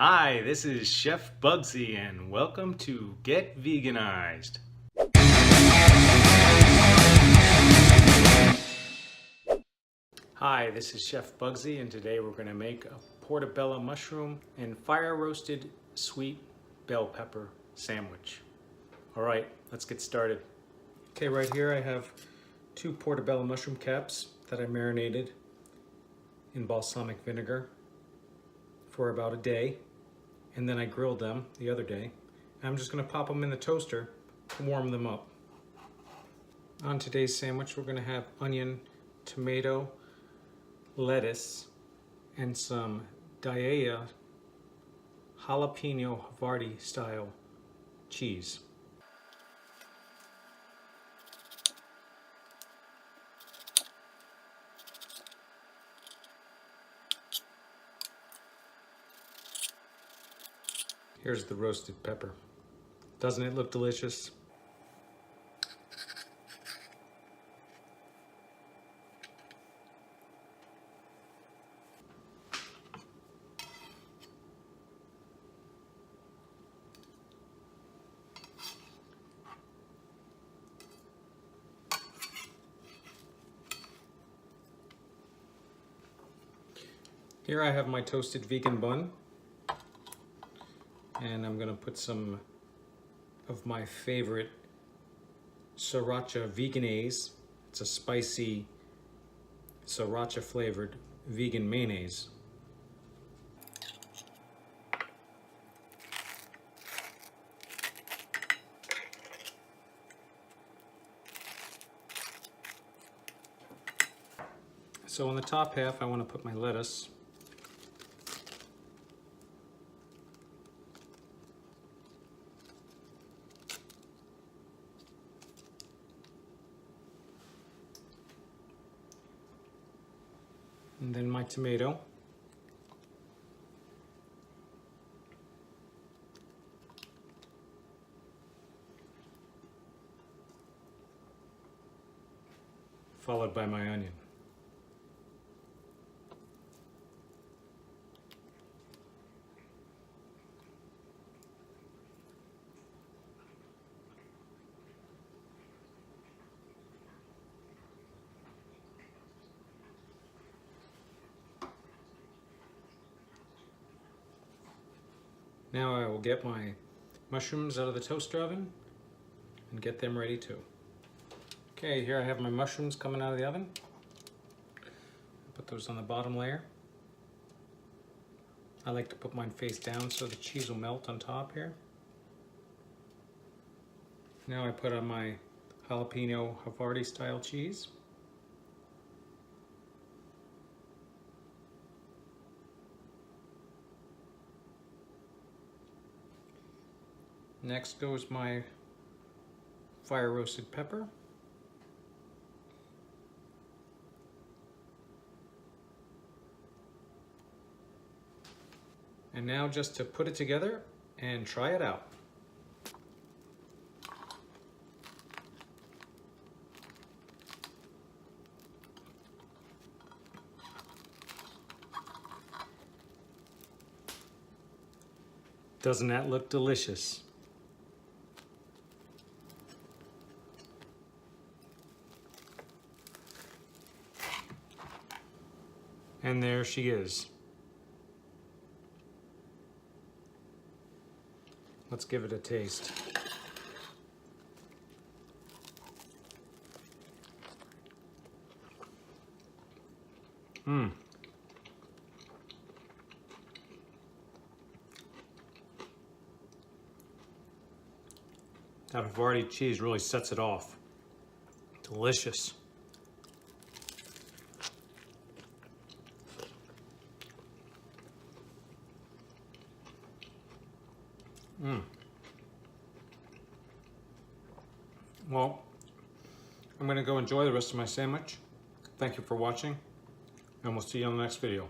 Hi, this is Chef Bugzy and welcome to Get Veganized. Hi, this is Chef Bugzy and today we're going to make a portobello mushroom and fire roasted sweet bell pepper sandwich. All right, let's get started. Okay, right here I have 2 portobello mushroom caps that I marinated in balsamic vinegar for about a day, and then I grilled them the other day. I'm just going to pop them in the toaster to warm them up. On today's sandwich we're going to have onion, tomato, lettuce, and some Daiya jalapeno Havarti style cheese. Here's the roasted pepper. Doesn't it look delicious? Here I have my toasted vegan bun, and I'm gonna put some of my favorite sriracha Veganized. It's a spicy sriracha flavored vegan mayonnaise. So on the top half I want to put my lettuce. And then my tomato. Followed by my onion. Now I will get my mushrooms out of the toaster oven and get them ready too. Okay, here I have my mushrooms coming out of the oven. Put those on the bottom layer. I like to put mine face down so the cheese will melt on top here. Now I put on my jalapeno Havarti style cheese. Next goes my fire roasted pepper. And now just to put it together and try it out. Doesn't that look delicious? And there she is. Let's give it a taste. That Havarti cheese really sets it off. Delicious. Well, I'm going to go enjoy the rest of my sandwich. Thank you for watching, and we'll see you on the next video.